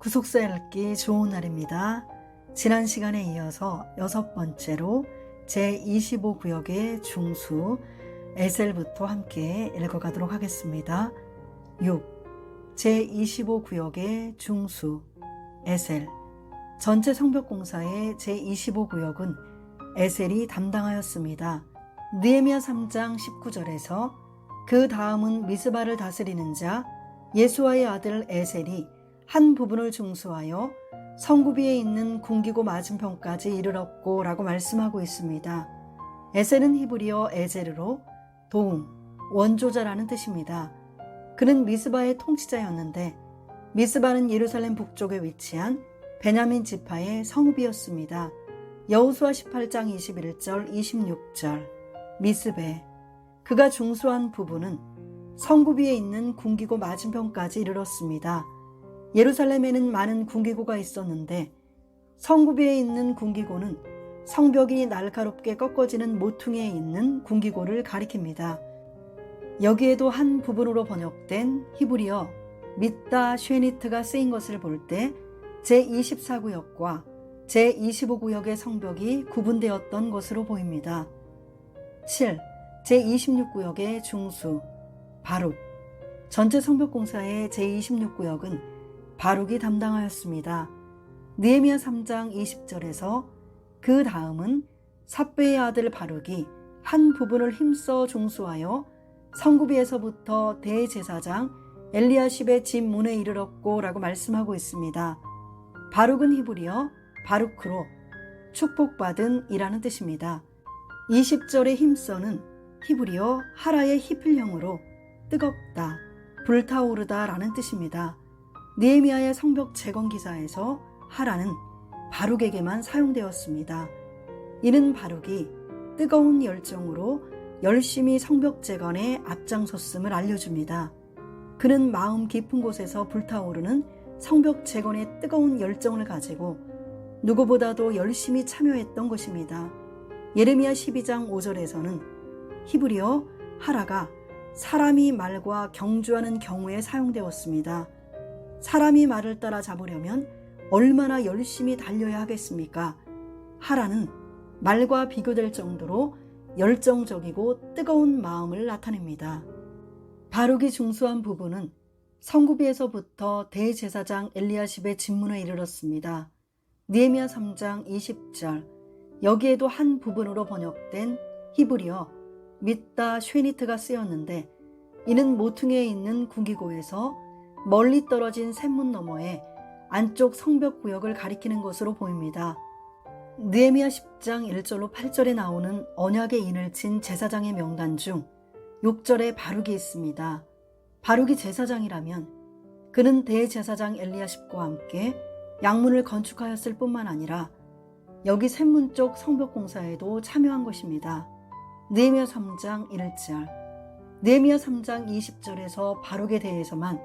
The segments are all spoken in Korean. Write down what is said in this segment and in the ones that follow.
구속사 읽기 좋은 날입니다. 지난 시간에 이어서 6번째로 제25구역의 중수 에셀부터 함께 읽어가도록 하겠습니다. 6. 제25구역의 중수 에셀. 전체 성벽공사의 제25구역은 에셀이 담당하였습니다. 느헤미야 3장 19절에서 그 다음은 미스바를 다스리는 자 예수아의 아들 에셀이 한 부분을 중수하여 성구비에 있는 궁기고 맞은편까지 이르렀고 라고 말씀하고 있습니다. 에셀은 히브리어 에제르로 도움, 원조자라는 뜻입니다. 그는 미스바의 통치자였는데 미스바는 예루살렘 북쪽에 위치한 베냐민 지파의 성읍이었습니다. 여호수아 18장 21절 26절 미스베. 그가 중수한 부분은 성구비에 있는 궁기고 맞은편까지 이르렀습니다. 예루살렘에는 많은 궁기고가 있었는데 성구비에 있는 궁기고는 성벽이 날카롭게 꺾어지는 모퉁이에 있는 궁기고를 가리킵니다. 여기에도 한 부분으로 번역된 히브리어 밑다 쉐니트가 쓰인 것을 볼 때 제24구역과 제25구역의 성벽이 구분되었던 것으로 보입니다. 7. 제26구역의 중수 바룩. 전체 성벽공사의 제26구역은 바룩이 담당하였습니다. 느헤미야 3장 20절에서 그 다음은 삽베의 아들 바룩이 한 부분을 힘써 중수하여 성구비에서부터 대제사장 엘리야십의 집 문에 이르렀고 라고 말씀하고 있습니다. 바룩은 히브리어 바루크로 축복받은 이라는 뜻입니다. 20절의 힘써는 히브리어 하라의 히필형으로 뜨겁다, 불타오르다 라는 뜻입니다. 느헤미야의 성벽 재건 기사에서 하라는 바룩에게만 사용되었습니다. 이는 바룩이 뜨거운 열정으로 열심히 성벽 재건에 앞장섰음을 알려줍니다. 그는 마음 깊은 곳에서 불타오르는 성벽 재건의 뜨거운 열정을 가지고 누구보다도 열심히 참여했던 것입니다. 예레미야 12장 5절에서는 히브리어 하라가 사람이 말과 경주하는 경우에 사용되었습니다. 사람이 말을 따라 잡으려면 얼마나 열심히 달려야 하겠습니까? 하라는 말과 비교될 정도로 열정적이고 뜨거운 마음을 나타냅니다. 바룩이 중수한 부분은 성구비에서부터 대제사장 엘리야십의 집문에 이르렀습니다. 느헤미야 3장 20절. 여기에도 한 부분으로 번역된 히브리어 밑다 쉐니트가 쓰였는데 이는 모퉁이에 있는 궁기고에서 멀리 떨어진 샘문 너머에 안쪽 성벽 구역을 가리키는 것으로 보입니다. 느헤미야 10장 1절로 8절에 나오는 언약의 인을 친 제사장의 명단 중 6절에 바룩이 있습니다. 바룩이 제사장이라면 그는 대제사장 엘리야십과 함께 양문을 건축하였을 뿐만 아니라 여기 샘문 쪽 성벽 공사에도 참여한 것입니다. 느헤미야 3장 1절. 느헤미야 3장 20절에서 바룩에 대해서만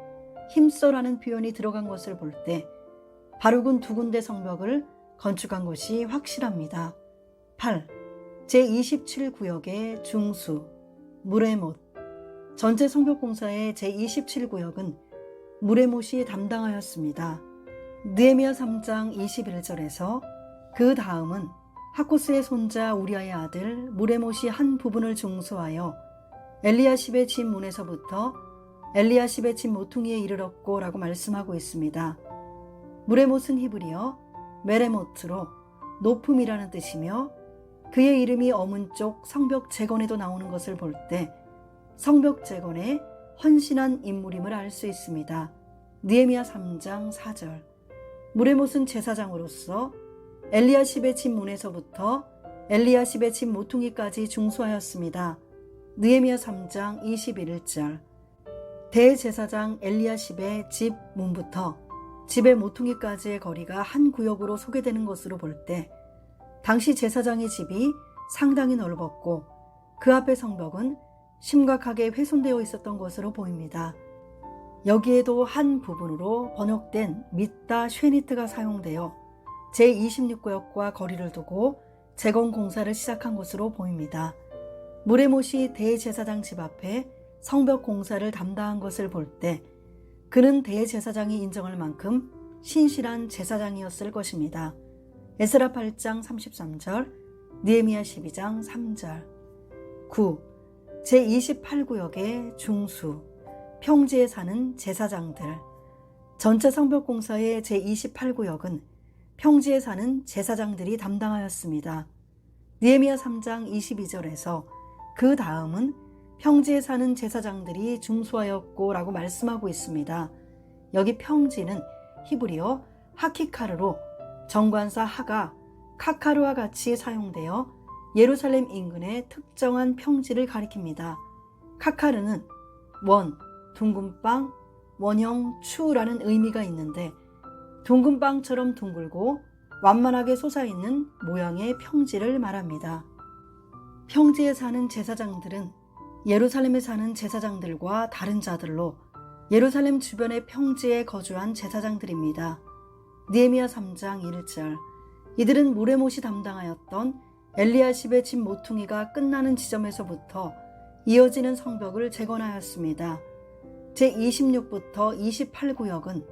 힘써라는 표현이 들어간 것을 볼 때 바룩은 두 군데 성벽을 건축한 것이 확실합니다. 8. 제27구역의 중수 무레못. 전체 성벽공사의 제27구역은 무레못이 담당하였습니다. 느헤미야 3장 21절에서 그 다음은 하코스의 손자 우리아의 아들 무레못이 한 부분을 중수하여 엘리야십의 집 문에서부터 엘리야십의 집 모퉁이에 이르렀고 라고 말씀하고 있습니다. 무레못은 히브리어 메레모트로 높음이라는 뜻이며 그의 이름이 어문 쪽 성벽 재건에도 나오는 것을 볼 때 성벽 재건에 헌신한 인물임을 알 수 있습니다. 느헤미야 3장 4절. 무레못은 제사장으로서 엘리야십의 집 문에서부터 엘리야십의 집 모퉁이까지 중수하였습니다. 느헤미야 3장 21절. 대제사장 엘리야십의 집 문부터 집의 모퉁이까지의 거리가 한 구역으로 소개되는 것으로 볼 때 당시 제사장의 집이 상당히 넓었고 그 앞의 성벽은 심각하게 훼손되어 있었던 것으로 보입니다. 여기에도 한 부분으로 번역된 밑다 쉐니트가 사용되어 제26구역과 거리를 두고 재건 공사를 시작한 것으로 보입니다. 무레못이 대제사장 집 앞에 성벽 공사를 담당한 것을 볼 때 그는 대제사장이 인정할 만큼 신실한 제사장이었을 것입니다. 에스라 8장 33절, 느헤미야 12장 3절. 9. 제28구역의 중수, 평지에 사는 제사장들. 전체 성벽공사의 제28구역은 평지에 사는 제사장들이 담당하였습니다. 느헤미야 3장 22절에서 그 다음은 평지에 사는 제사장들이 중수하였고 라고 말씀하고 있습니다. 여기 평지는 히브리어 하키카르로 정관사 하가 카카르와 같이 사용되어 예루살렘 인근의 특정한 평지를 가리킵니다. 카카르는 원, 둥근 빵, 원형 추라는 의미가 있는데 둥근 빵처럼 둥글고 완만하게 솟아있는 모양의 평지를 말합니다. 평지에 사는 제사장들은 예루살렘에 사는 제사장들과 다른 자들로 예루살렘 주변의 평지에 거주한 제사장들입니다. 느헤미야 3장 1절. 이들은 무레못이 담당하였던 엘리야십의 집 모퉁이가 끝나는 지점에서부터 이어지는 성벽을 재건하였습니다. 제26부터 28구역은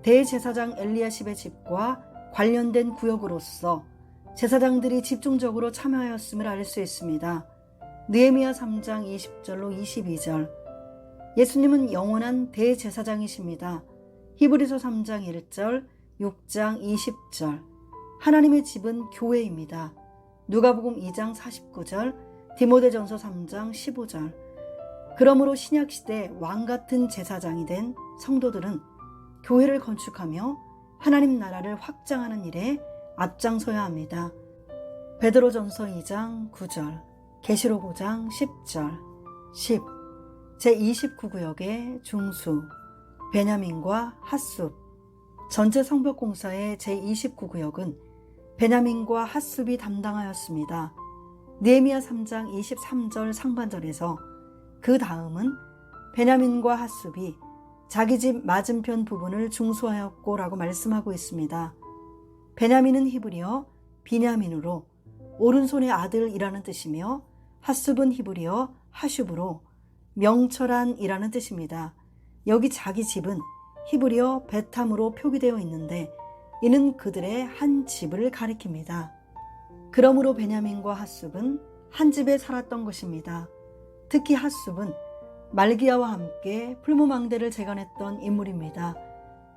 대제사장 엘리야십의 집과 관련된 구역으로서 제사장들이 집중적으로 참여하였음을 알 수 있습니다. 느헤미야 3장 20절로 22절. 예수님은 영원한 대제사장이십니다. 히브리서 3장 1절, 6장 20절. 하나님의 집은 교회입니다. 누가복음 2장 49절, 디모데전서 3장 15절. 그러므로 신약시대 왕같은 제사장이 된 성도들은 교회를 건축하며 하나님 나라를 확장하는 일에 앞장서야 합니다. 베드로전서 2장 9절, 계시록 5장 10절. 10. 제29구역의 중수, 베냐민과 핫숲. 전체 성벽공사의 제29구역은 베냐민과 핫숲이 담당하였습니다. 느헤미야 3장 23절 상반절에서 그 다음은 베냐민과 핫숲이 자기 집 맞은편 부분을 중수하였고 라고 말씀하고 있습니다. 베냐민은 히브리어 비냐민으로 오른손의 아들이라는 뜻이며 핫숲은 히브리어 하슈브로 명철한 이라는 뜻입니다. 여기 자기 집은 히브리어 베탐으로 표기되어 있는데 이는 그들의 한 집을 가리킵니다. 그러므로 베냐민과 핫숲은 한 집에 살았던 것입니다. 특히 핫숲은 말기야와 함께 풀무망대를 재건했던 인물입니다.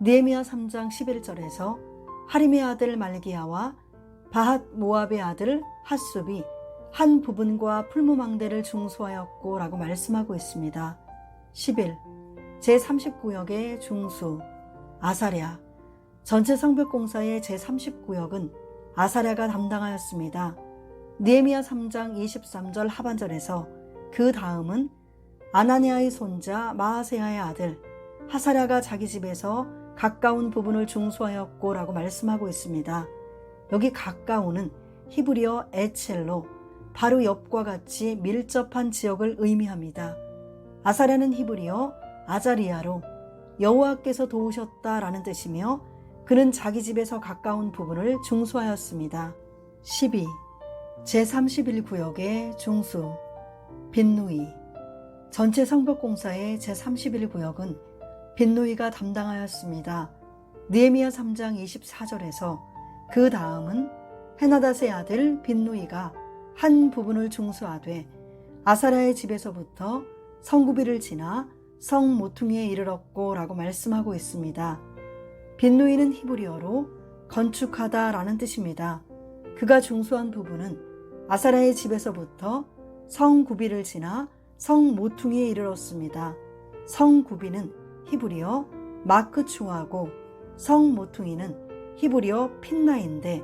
느헤미야 3장 11절에서 하림의 아들 말기야와 바핫 모압의 아들 핫숲이 한 부분과 풀무망대를 중수하였고 라고 말씀하고 있습니다. 11. 제30구역의 중수, 아사랴. 전체 성벽공사의 제30구역은 아사랴가 담당하였습니다. 느헤미야 3장 23절 하반절에서 그 다음은 아나니아의 손자 마아세야의 아들 하사랴가 자기 집에서 가까운 부분을 중수하였고 라고 말씀하고 있습니다. 여기 가까운은 히브리어 에첼로 바로 옆과 같이 밀접한 지역을 의미합니다. 아사랴는 히브리어 아자리아로 여호와께서 도우셨다라는 뜻이며 그는 자기 집에서 가까운 부분을 중수하였습니다. 12. 제31구역의 중수, 빈누이. 전체 성벽공사의 제31구역은 빈누이가 담당하였습니다. 느헤미야 3장 24절에서 그 다음은 헤나닷의 아들 빈누이가 한 부분을 중수하되 아사랴의 집에서부터 성구비를 지나 성 모퉁이에 이르렀고 라고 말씀하고 있습니다. 빈누이는 히브리어로 건축하다 라는 뜻입니다. 그가 중수한 부분은 아사랴의 집에서부터 성구비를 지나 성 모퉁이에 이르렀습니다. 성구비는 히브리어 마크추하고 성 모퉁이는 히브리어 핀나인데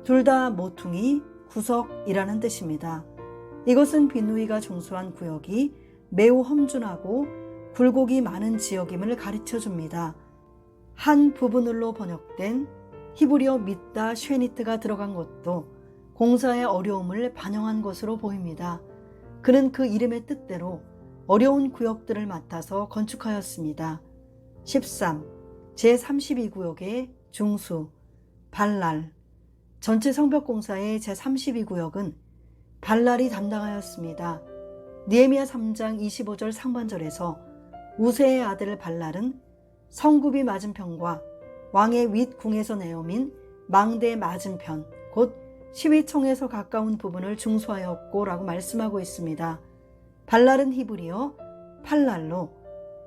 둘 다 모퉁이, 구석이라는 뜻입니다. 이것은 빈누이가 중수한 구역이 매우 험준하고 굴곡이 많은 지역임을 가르쳐 줍니다. 한 부분으로 번역된 히브리어 mid다 쉐니트가 들어간 것도 공사의 어려움을 반영한 것으로 보입니다. 그는 그 이름의 뜻대로 어려운 구역들을 맡아서 건축하였습니다. 13. 제32구역의 중수, 발랄. 전체 성벽공사의 제32구역은 발랄이 담당하였습니다. 느헤미야 3장 25절 상반절에서 우세의 아들 발랄은 성굽이 맞은편과 왕의 윗궁에서 내어민 망대 맞은편 곧 시위청에서 가까운 부분을 중수하였고 라고 말씀하고 있습니다. 발랄은 히브리어 팔랄로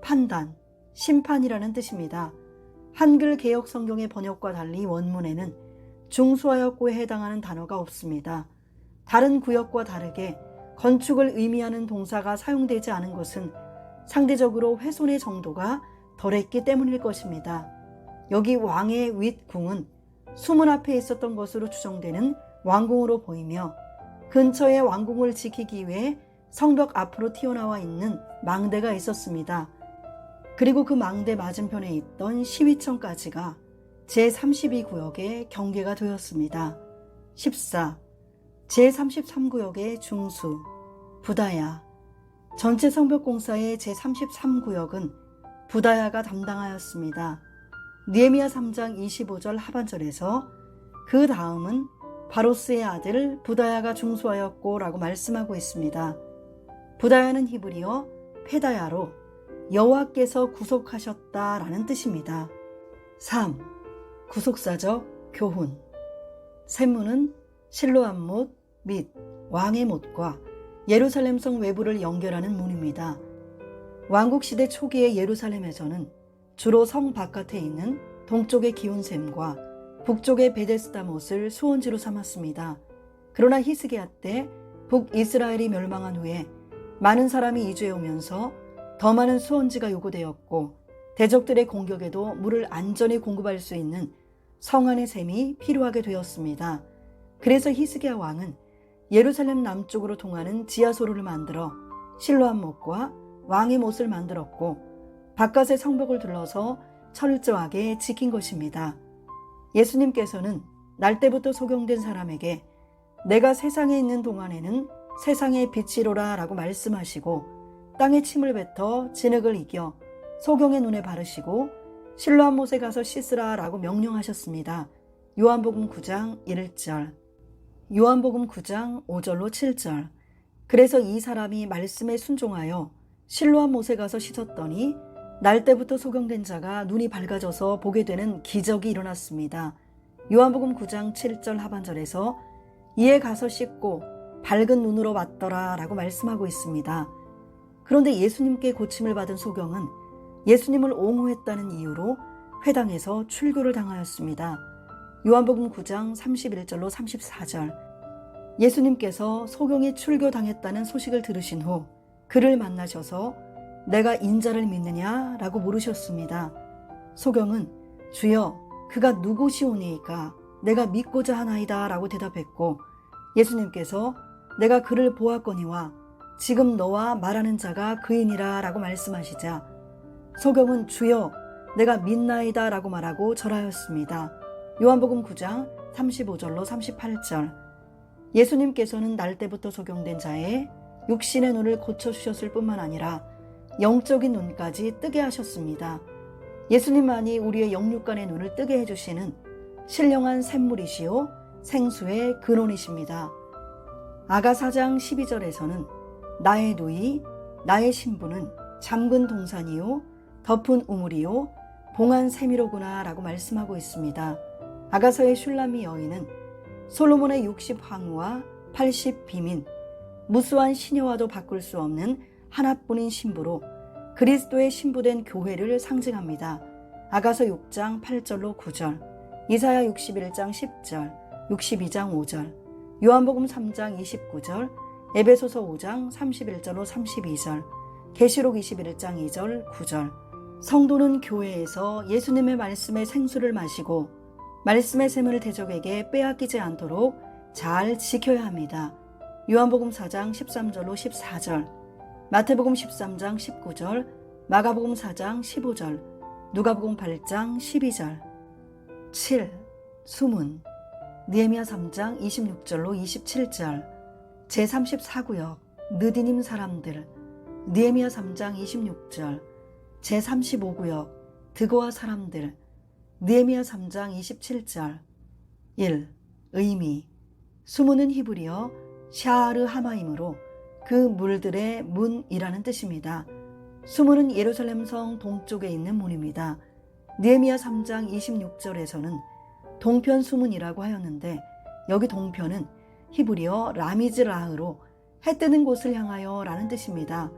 판단, 심판이라는 뜻입니다. 한글 개역 성경의 번역과 달리 원문에는 중수하였고에 해당하는 단어가 없습니다. 다른 구역과 다르게 건축을 의미하는 동사가 사용되지 않은 것은 상대적으로 훼손의 정도가 덜했기 때문일 것입니다. 여기 왕의 윗궁은 수문 앞에 있었던 것으로 추정되는 왕궁으로 보이며 근처에 왕궁을 지키기 위해 성벽 앞으로 튀어나와 있는 망대가 있었습니다. 그리고 그 망대 맞은편에 있던 시위청까지가 제32구역의 경계가 되었습니다. 14. 제33구역의 중수, 부다야. 전체 성벽공사의 제33구역은 부다야가 담당하였습니다. 느헤미야 3장 25절 하반절에서 그 다음은 바로스의 아들 부다야가 중수하였고 라고 말씀하고 있습니다. 부다야는 히브리어 페다야로 여호와께서 구속하셨다라는 뜻입니다. 3. 구속사적 교훈. 샘문은 실로암 못 및 왕의 못과 예루살렘 성 외부를 연결하는 문입니다. 왕국시대 초기의 예루살렘에서는 주로 성 바깥에 있는 동쪽의 기온샘과 북쪽의 베데스다 못을 수원지로 삼았습니다. 그러나 히스기야 때 북이스라엘이 멸망한 후에 많은 사람이 이주해 오면서 더 많은 수원지가 요구되었고 대적들의 공격에도 물을 안전히 공급할 수 있는 성 안의 샘이 필요하게 되었습니다. 그래서 히스기야 왕은 예루살렘 남쪽으로 통하는 지하소로를 만들어 실로암 못과 왕의 못을 만들었고 바깥의 성벽을 둘러서 철저하게 지킨 것입니다. 예수님께서는 날 때부터 소경된 사람에게 내가 세상에 있는 동안에는 세상의 빛이로라 라고 말씀하시고 땅에 침을 뱉어 진흙을 이겨 소경의 눈에 바르시고 실로암 못에 가서 씻으라 라고 명령하셨습니다. 요한복음 9장 1절, 요한복음 9장 5절로 7절. 그래서 이 사람이 말씀에 순종하여 실로암 못에 가서 씻었더니 날 때부터 소경된 자가 눈이 밝아져서 보게 되는 기적이 일어났습니다. 요한복음 9장 7절 하반절에서 이에 가서 씻고 밝은 눈으로 왔더라 라고 말씀하고 있습니다. 그런데 예수님께 고침을 받은 소경은 예수님을 옹호했다는 이유로 회당에서 출교를 당하였습니다. 요한복음 9장 31절로 34절. 예수님께서 소경이 출교당했다는 소식을 들으신 후 그를 만나셔서 내가 인자를 믿느냐 라고 물으셨습니다. 소경은 주여 그가 누구시오니이까 내가 믿고자 하나이다 라고 대답했고 예수님께서 내가 그를 보았거니와 지금 너와 말하는 자가 그이니라 라고 말씀하시자 소경은 주여 내가 믿나이다 라고 말하고 절하였습니다. 요한복음 9장 35절로 38절. 예수님께서는 날 때부터 소경된 자의 육신의 눈을 고쳐주셨을 뿐만 아니라 영적인 눈까지 뜨게 하셨습니다. 예수님만이 우리의 영육간의 눈을 뜨게 해주시는 신령한 샘물이시요 생수의 근원이십니다. 아가 4장 12절에서는 나의 누이 나의 신부는 잠근 동산이요 덮은 우물이요 봉한 샘이로구나 라고 말씀하고 있습니다. 아가서의 슐라미 여인은 솔로몬의 60 황후와 80 비민, 무수한 시녀와도 바꿀 수 없는 하나뿐인 신부로 그리스도의 신부된 교회를 상징합니다. 아가서 6장 8절로 9절, 이사야 61장 10절, 62장 5절, 요한복음 3장 29절, 에베소서 5장 31절로 32절, 계시록 21장 2절 9절. 성도는 교회에서 예수님의 말씀의 생수를 마시고 말씀의 샘을 대적에게 빼앗기지 않도록 잘 지켜야 합니다. 요한복음 4장 13절로 14절, 마태복음 13장 19절, 마가복음 4장 15절, 누가복음 8장 12절. 7. 수문. 느헤미야 3장 26절로 27절. 제34구역 느디님 사람들. 느헤미야 3장 26절. 제35구역 드고아 사람들. 느헤미야 3장 27절. 1. 의미. 수문은 히브리어 샤아르 하마임으로 그 물들의 문이라는 뜻입니다. 수문은 예루살렘 성 동쪽에 있는 문입니다. 느헤미야 3장 26절에서는 동편 수문이라고 하였는데 여기 동편은 히브리어 라미즈라흐로 해 뜨는 곳을 향하여 라는 뜻입니다.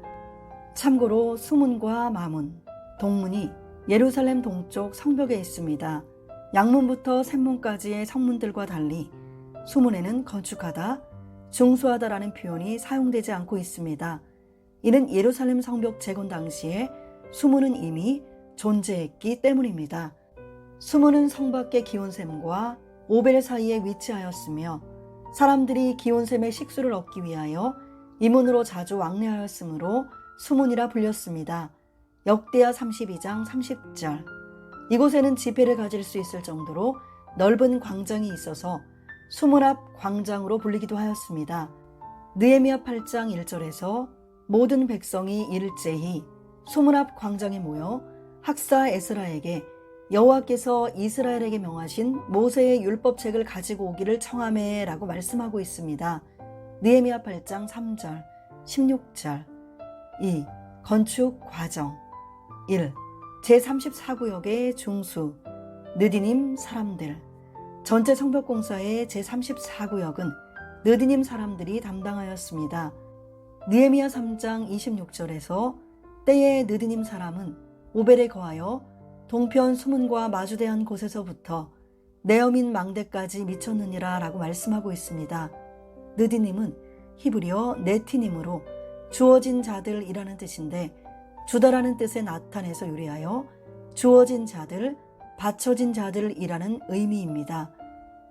참고로 수문과 마문, 동문이 예루살렘 동쪽 성벽에 있습니다. 양문부터 샘문까지의 성문들과 달리 수문에는 건축하다, 중수하다라는 표현이 사용되지 않고 있습니다. 이는 예루살렘 성벽 재건 당시에 수문은 이미 존재했기 때문입니다. 수문은 성 밖의 기온샘과 오벨 사이에 위치하였으며 사람들이 기온샘의 식수를 얻기 위하여 이 문으로 자주 왕래하였으므로 수문이라 불렸습니다. 역대하 32장 30절. 이곳에는 집회를 가질 수 있을 정도로 넓은 광장이 있어서 수문 앞 광장으로 불리기도 하였습니다. 느헤미야 8장 1절에서 모든 백성이 일제히 수문 앞 광장에 모여 학사 에스라에게 여호와께서 이스라엘에게 명하신 모세의 율법책을 가지고 오기를 청하매라고 말씀하고 있습니다. 느헤미야 8장 3절, 16절. 2. 건축 과정. 1. 제34구역의 중수, 느디님 사람들. 전체 성벽공사의 제34구역은 느디님 사람들이 담당하였습니다. 느헤미야 3장 26절에서 때에 느디님 사람은 오벨에 거하여 동편 수문과 마주대한 곳에서부터 네어민 망대까지 미쳤느니라 라고 말씀하고 있습니다. 느디님은 히브리어 네티님으로 주어진 자들이라는 뜻인데 주다라는 뜻에 나타내서 유래하여 주어진 자들, 바쳐진 자들이라는 의미입니다.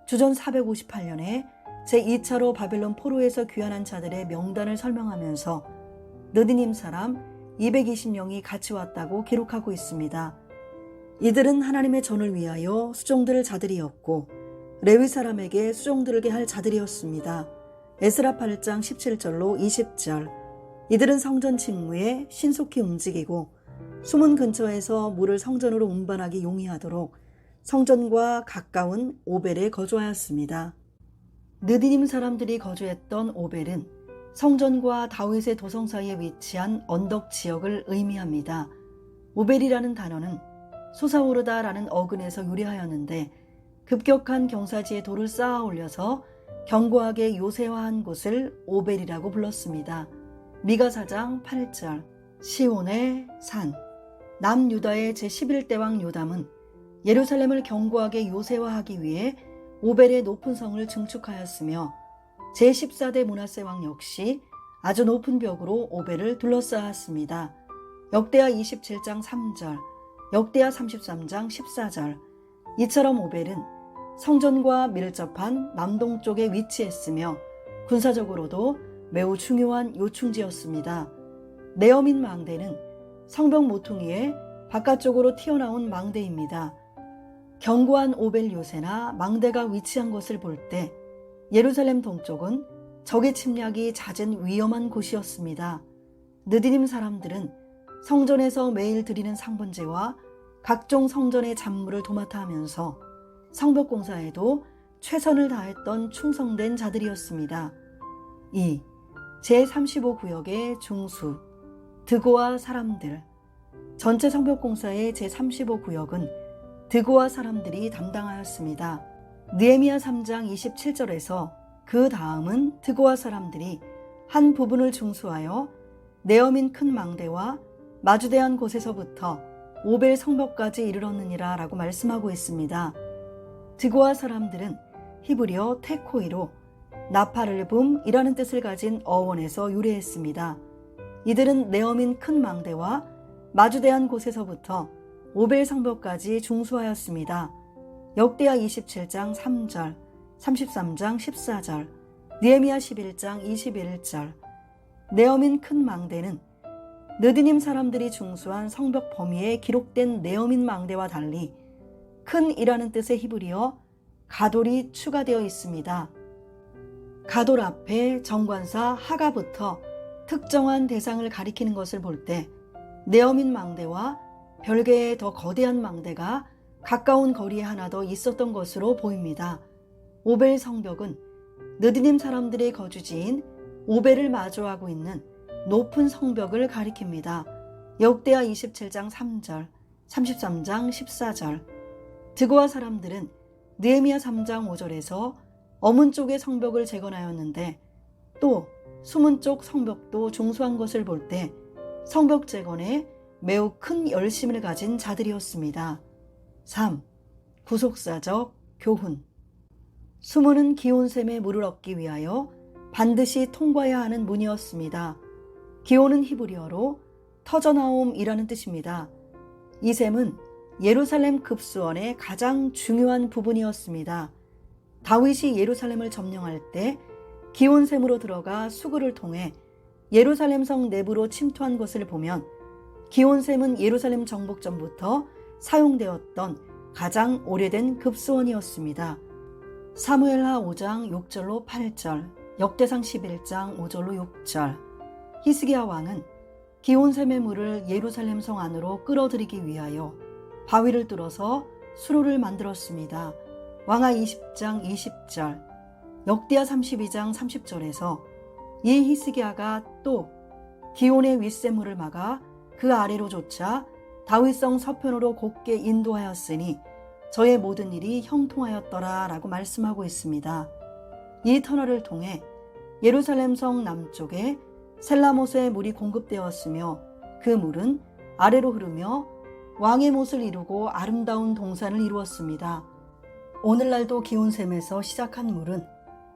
주전 458년에 제2차로 바벨론 포로에서 귀환한 자들의 명단을 설명하면서 느디님 사람 220명이 같이 왔다고 기록하고 있습니다. 이들은 하나님의 전을 위하여 수종들 자들이었고 레위 사람에게 수종들게 할 자들이었습니다. 에스라 8장 17절로 20절. 이들은 성전 직무에 신속히 움직이고 수문 근처에서 물을 성전으로 운반하기 용이하도록 성전과 가까운 오벨에 거주하였습니다. 느디님 사람들이 거주했던 오벨은 성전과 다윗의 도성 사이에 위치한 언덕 지역을 의미합니다. 오벨이라는 단어는 솟아오르다라는 어근에서 유래하였는데 급격한 경사지에 돌을 쌓아 올려서 견고하게 요새화한 곳을 오벨이라고 불렀습니다. 미가 4장 8절. 시온의 산. 남유다의 제11대왕 요담은 예루살렘을 견고하게 요새화하기 위해 오벨의 높은 성을 증축하였으며 제14대 므낫세 왕 역시 아주 높은 벽으로 오벨을 둘러싸았습니다. 역대하 27장 3절, 역대하 33장 14절. 이처럼 오벨은 성전과 밀접한 남동쪽에 위치했으며 군사적으로도 매우 중요한 요충지였습니다. 네어민 망대는 성벽 모퉁이에 바깥쪽으로 튀어나온 망대입니다. 견고한 오벨 요새나 망대가 위치한 것을 볼 때 예루살렘 동쪽은 적의 침략이 잦은 위험한 곳이었습니다. 느디님 사람들은 성전에서 매일 드리는 상번제와 각종 성전의 잡물을 도맡아 하면서 성벽 공사에도 최선을 다했던 충성된 자들이었습니다. 2. 제35구역의 중수, 드고와 사람들. 전체 성벽 공사의 제35구역은 드고와 사람들이 담당하였습니다. 느헤미야 3장 27절에서 그 다음은 드고와 사람들이 한 부분을 중수하여 네어민 큰 망대와 마주대한 곳에서부터 오벨 성벽까지 이르렀느니라 라고 말씀하고 있습니다. 드고와 사람들은 히브리어 테코이로 나파를붐이라는 뜻을 가진 어원에서 유래했습니다. 이들은 네어민 큰 망대와 마주대한 곳에서부터 오벨 성벽까지 중수하였습니다. 역대하 27장 3절, 33장 14절, 느헤미야 11장 21절. 네어민 큰 망대는 느디님 사람들이 중수한 성벽 범위에 기록된 네어민 망대와 달리 큰이라는 뜻의 히브리어 가돌이 추가되어 있습니다. 가돌 앞에 정관사 하가부터 특정한 대상을 가리키는 것을 볼 때 네어민 망대와 별개의 더 거대한 망대가 가까운 거리에 하나 더 있었던 것으로 보입니다. 오벨 성벽은 느디님 사람들의 거주지인 오벨을 마주하고 있는 높은 성벽을 가리킵니다. 역대하 27장 3절, 33장 14절. 드고아 사람들은 느헤미야 3장 5절에서 어문 쪽의 성벽을 재건하였는데 또 수문 쪽 성벽도 중수한 것을 볼 때 성벽 재건에 매우 큰 열심을 가진 자들이었습니다. 3. 구속사적 교훈. 수문은 기온샘의 물을 얻기 위하여 반드시 통과해야 하는 문이었습니다. 기온은 히브리어로 터져나옴이라는 뜻입니다. 이 샘은 예루살렘 급수원의 가장 중요한 부분이었습니다. 다윗이 예루살렘을 점령할 때 기온샘으로 들어가 수구를 통해 예루살렘 성 내부로 침투한 것을 보면 기온샘은 예루살렘 정복 전부터 사용되었던 가장 오래된 급수원이었습니다. 사무엘하 5장 6절로 8절, 역대상 11장 5절로 6절. 히스기야 왕은 기온샘의 물을 예루살렘 성 안으로 끌어들이기 위하여 바위를 뚫어서 수로를 만들었습니다. 왕하 20장 20절, 역대하 32장 30절에서 이 히스기야가 또 기온의 윗샘물을 막아 그 아래로 쫓아 다윗성 서편으로 곧게 인도하였으니 저의 모든 일이 형통하였더라 라고 말씀하고 있습니다. 이 터널을 통해 예루살렘 성 남쪽에 셀라못의 물이 공급되었으며 그 물은 아래로 흐르며 왕의 못을 이루고 아름다운 동산을 이루었습니다. 오늘날도 기온샘에서 시작한 물은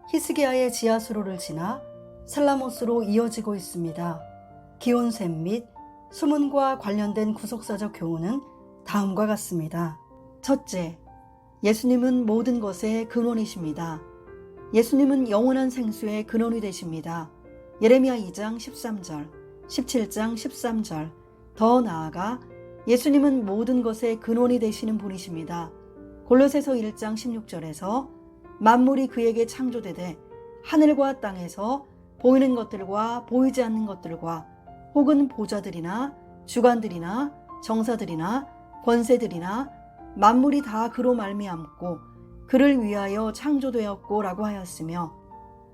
히스기야의 지하수로를 지나 셀라못으로 이어지고 있습니다. 기온샘 및 수문과 관련된 구속사적 교훈은 다음과 같습니다. 첫째, 예수님은 모든 것의 근원이십니다. 예수님은 영원한 생수의 근원이 되십니다. 예레미야 2장 13절, 17장 13절. 더 나아가 예수님은 모든 것의 근원이 되시는 분이십니다. 골로새서 1장 16절에서 만물이 그에게 창조되되 하늘과 땅에서 보이는 것들과 보이지 않는 것들과 혹은 보좌들이나 주관들이나 정사들이나 권세들이나 만물이 다 그로 말미암고 그를 위하여 창조되었고 라고 하였으며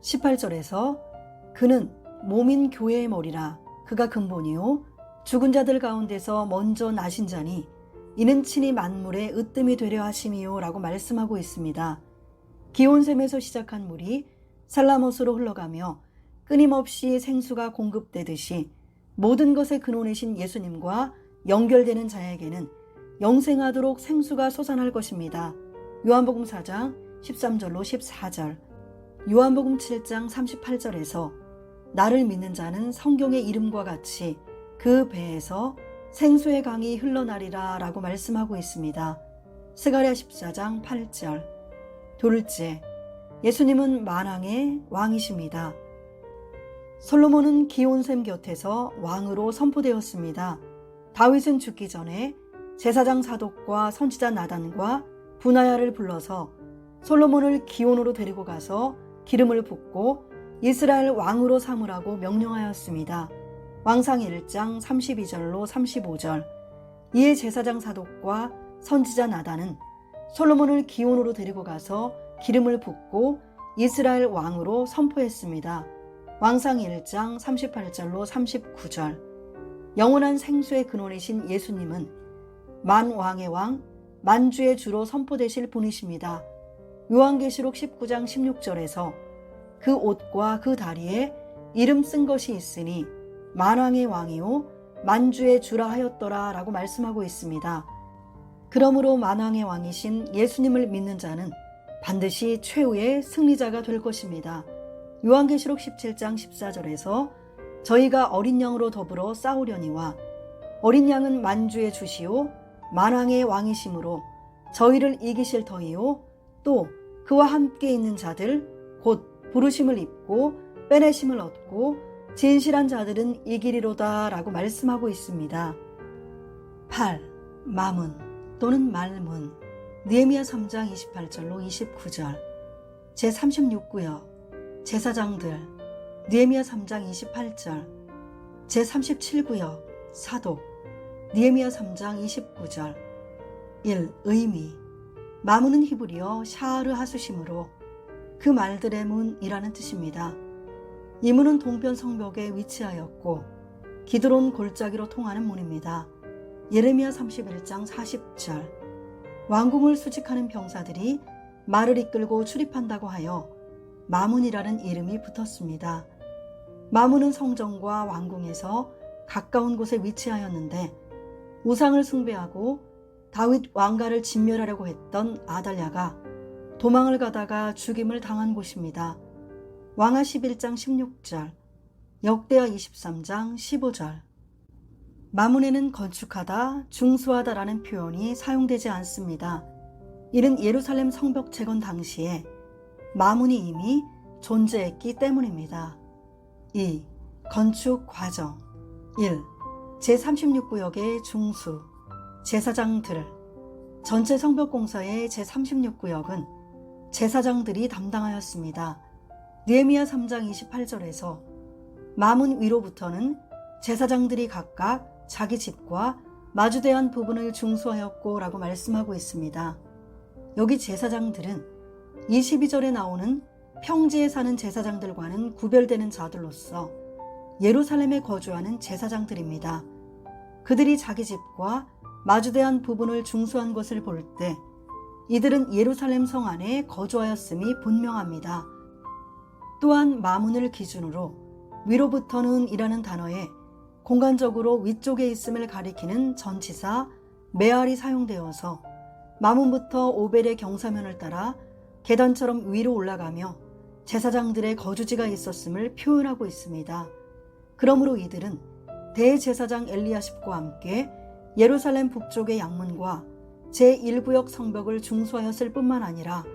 18절에서 그는 몸인 교회의 머리라 그가 근본이요 죽은 자들 가운데서 먼저 나신 자니 이는 친히 만물의 으뜸이 되려 하심이요 라고 말씀하고 있습니다. 기온샘에서 시작한 물이 살라못으로 흘러가며 끊임없이 생수가 공급되듯이 모든 것의 근원이신 예수님과 연결되는 자에게는 영생하도록 생수가 솟아날 것입니다. 요한복음 4장 13절로 14절, 요한복음 7장 38절에서 나를 믿는 자는 성경의 이름과 같이 그 배에서 생수의 강이 흘러나리라 라고 말씀하고 있습니다. 스가랴 14장 8절. 둘째, 예수님은 만왕의 왕이십니다. 솔로몬은 기온샘 곁에서 왕으로 선포되었습니다. 다윗은 죽기 전에 제사장 사독과 선지자 나단과 분하야를 불러서 솔로몬을 기온으로 데리고 가서 기름을 붓고 이스라엘 왕으로 삼으라고 명령하였습니다. 왕상 1장 32절로 35절. 이에 제사장 사독과 선지자 나단은 솔로몬을 기온으로 데리고 가서 기름을 붓고 이스라엘 왕으로 선포했습니다. 왕상 1장 38절로 39절. 영원한 생수의 근원이신 예수님은 만왕의 왕, 만주의 주로 선포되실 분이십니다. 요한계시록 19장 16절에서 그 옷과 그 다리에 이름 쓴 것이 있으니 만왕의 왕이요 만주의 주라 하였더라 라고 말씀하고 있습니다. 그러므로 만왕의 왕이신 예수님을 믿는 자는 반드시 최후의 승리자가 될 것입니다. 요한계시록 17장 14절에서 저희가 어린 양으로 더불어 싸우려니와 어린 양은 만주의 주시요 만왕의 왕이시므로 저희를 이기실 터이요 또 그와 함께 있는 자들 곧 부르심을 입고 빼내심을 얻고 진실한 자들은 이기리로다 라고 말씀하고 있습니다. 8. 마문 또는 말문. 느헤미야 3장 28절로 29절. 제36구역 제사장들. 느헤미야 3장 28절. 제37구역 사독. 느헤미야 3장 29절. 1. 의미. 마문은 히브리어 샤르 하수심으로 그 말들의 문이라는 뜻입니다. 이 문은 동편 성벽에 위치하였고 기드론 골짜기로 통하는 문입니다. 예레미야 31장 40절. 왕궁을 수직하는 병사들이 말을 이끌고 출입한다고 하여 마문이라는 이름이 붙었습니다. 마문은 성전과 왕궁에서 가까운 곳에 위치하였는데 우상을 숭배하고 다윗 왕가를 진멸하려고 했던 아달랴가 도망을 가다가 죽임을 당한 곳입니다. 왕하 11장 16절, 역대하 23장 15절. 마문에는 건축하다, 중수하다라는 표현이 사용되지 않습니다. 이는 예루살렘 성벽 재건 당시에 마문이 이미 존재했기 때문입니다. 2. 건축 과정. 1. 제36구역의 중수, 제사장들. 전체 성벽공사의 제36구역은 제사장들이 담당하였습니다. 느헤미야 3장 28절에서 마문 위로부터는 제사장들이 각각 자기 집과 마주대한 부분을 중수하였고 라고 말씀하고 있습니다. 여기 제사장들은 22절에 나오는 평지에 사는 제사장들과는 구별되는 자들로서 예루살렘에 거주하는 제사장들입니다. 그들이 자기 집과 마주대한 부분을 중수한 것을 볼 때 이들은 예루살렘 성 안에 거주하였음이 분명합니다. 또한 마문을 기준으로 위로부터는 이라는 단어에 공간적으로 위쪽에 있음을 가리키는 전치사 메알이 사용되어서 마문부터 오벨의 경사면을 따라 계단처럼 위로 올라가며 제사장들의 거주지가 있었음을 표현하고 있습니다. 그러므로 이들은 대제사장 엘리야십과 함께 예루살렘 북쪽의 양문과 제1구역 성벽을 중수하였을 뿐만 아니라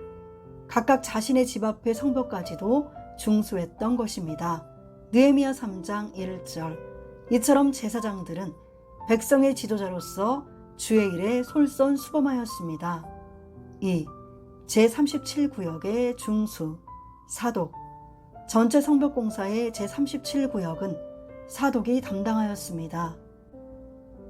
각각 자신의 집 앞의 성벽까지도 중수했던 것입니다. 느헤미야 3장 1절. 이처럼 제사장들은 백성의 지도자로서 주의 일에 솔선수범하였습니다. 2. 제37구역의 중수, 사독. 전체 성벽공사의 제37구역은 사독이 담당하였습니다.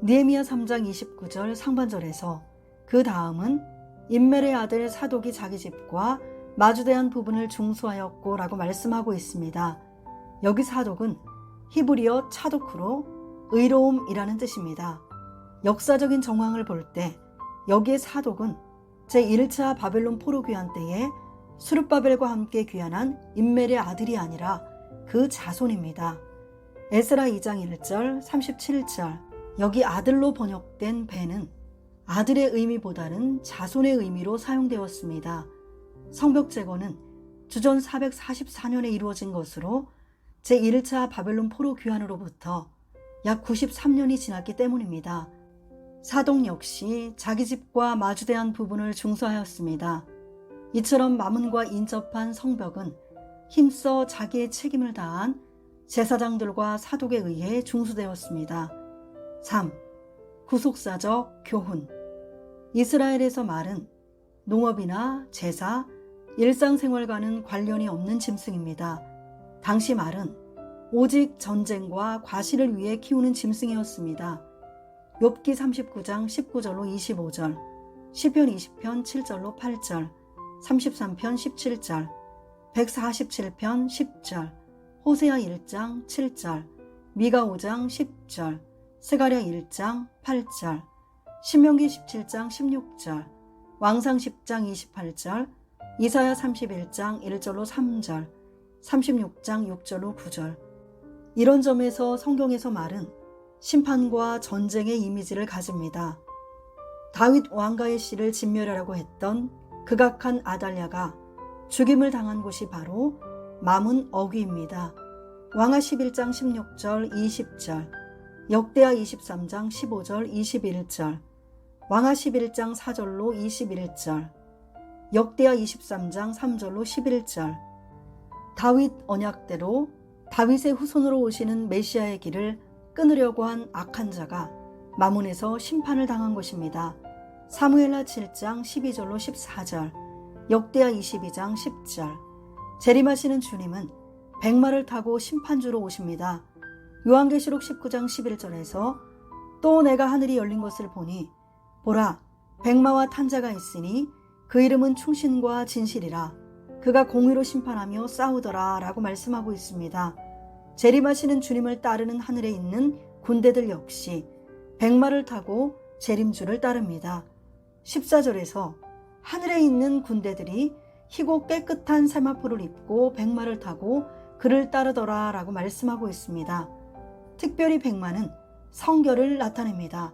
느헤미야 3장 29절 상반절에서 그 다음은 임멜의 아들 사독이 자기 집과 마주대한 부분을 중수하였고 라고 말씀하고 있습니다. 여기 사독은 히브리어 차도크로 의로움이라는 뜻입니다. 역사적인 정황을 볼 때 여기에 사독은 제1차 바벨론 포로 귀환 때에 수룹바벨과 함께 귀환한 임멜의 아들이 아니라 그 자손입니다. 에스라 2장 1절 37절. 여기 아들로 번역된 베는 아들의 의미보다는 자손의 의미로 사용되었습니다. 성벽 재건은 주전 444년에 이루어진 것으로 제1차 바벨론 포로 귀환으로부터 약 93년이 지났기 때문입니다. 사독 역시 자기 집과 마주대한 부분을 중수하였습니다. 이처럼 마문과 인접한 성벽은 힘써 자기의 책임을 다한 제사장들과 사독에 의해 중수되었습니다. 3. 구속사적 교훈. 이스라엘에서 말은 농업이나 제사, 일상생활과는 관련이 없는 짐승입니다. 당시 말은 오직 전쟁과 과실을 위해 키우는 짐승이었습니다. 욥기 39장 19절로 25절, 시편 20편 7절로 8절, 33편 17절, 147편 10절, 호세아 1장 7절, 미가 5장 10절, 스가랴 1장 8절, 신명기 17장 16절, 왕상 10장 28절, 이사야 31장 1절로 3절, 36장 6절로 9절. 이런 점에서 성경에서 말은 심판과 전쟁의 이미지를 가집니다. 다윗 왕가의 씨를 진멸하려고 했던 극악한 아달랴가 죽임을 당한 곳이 바로 마문 어귀입니다. 왕하 11장 16절 20절, 역대하 23장 15절 21절, 왕하 11장 4절로 21절, 역대하 23장 3절로 11절. 다윗 언약대로 다윗의 후손으로 오시는 메시아의 길을 끊으려고 한 악한 자가 마문에서 심판을 당한 것입니다. 사무엘하 7장 12절로 14절, 역대하 22장 10절. 재림하시는 주님은 백마를 타고 심판주로 오십니다. 요한계시록 19장 11절에서 또 내가 하늘이 열린 것을 보니 보라 백마와 탄 자가 있으니 그 이름은 충신과 진실이라 그가 공의로 심판하며 싸우더라 라고 말씀하고 있습니다. 재림하시는 주님을 따르는 하늘에 있는 군대들 역시 백마를 타고 재림주를 따릅니다. 14절에서 하늘에 있는 군대들이 희고 깨끗한 세마포를 입고 백마를 타고 그를 따르더라 라고 말씀하고 있습니다. 특별히 백마는 성결을 나타냅니다.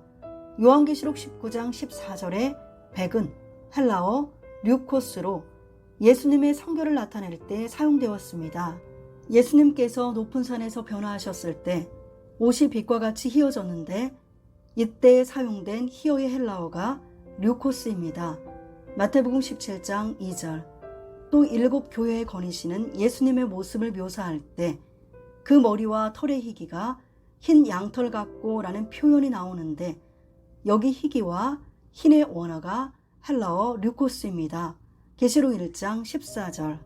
요한계시록 19장 14절에 백은 헬라어 류코스로 예수님의 성결을 나타낼 때 사용되었습니다. 예수님께서 높은 산에서 변화하셨을 때 옷이 빛과 같이 희어졌는데 이때 사용된 희어의 헬라어가 류코스입니다. 마태복음 17장 2절. 또 7 교회에 거니시는 예수님의 모습을 묘사할 때 그 머리와 털의 희기가 흰 양털 같고 라는 표현이 나오는데 여기 희기와 흰의 원어가 헬라어 류코스입니다. 계시록 1장 14절.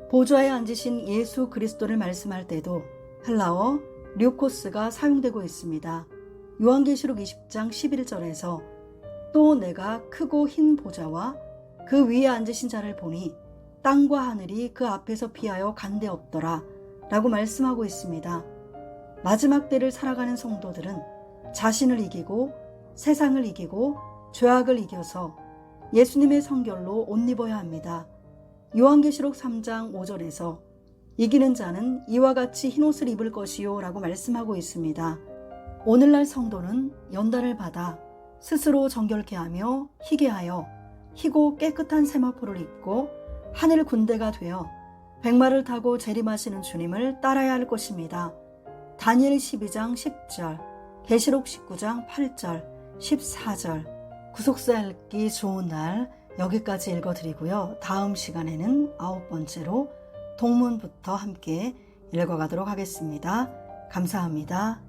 보좌에 앉으신 예수 그리스도를 말씀할 때도 헬라어 류코스가 사용되고 있습니다. 요한계시록 20장 11절에서 또 내가 크고 흰 보좌와 그 위에 앉으신 자를 보니 땅과 하늘이 그 앞에서 피하여 간데 없더라 라고 말씀하고 있습니다. 마지막 때를 살아가는 성도들은 자신을 이기고 세상을 이기고 죄악을 이겨서 예수님의 성결로 옷 입어야 합니다. 요한계시록 3장 5절에서 이기는 자는 이와 같이 흰옷을 입을 것이요 라고 말씀하고 있습니다. 오늘날 성도는 연단을 받아 스스로 정결케 하며 희게 하여 희고 깨끗한 세마포를 입고 하늘 군대가 되어 백마를 타고 재림하시는 주님을 따라야 할 것입니다. 다니엘 12장 10절, 계시록 19장 8절, 14절. 구속사 읽기 좋은 날 여기까지 읽어드리고요. 다음 시간에는 9번째로 동문부터 함께 읽어가도록 하겠습니다. 감사합니다.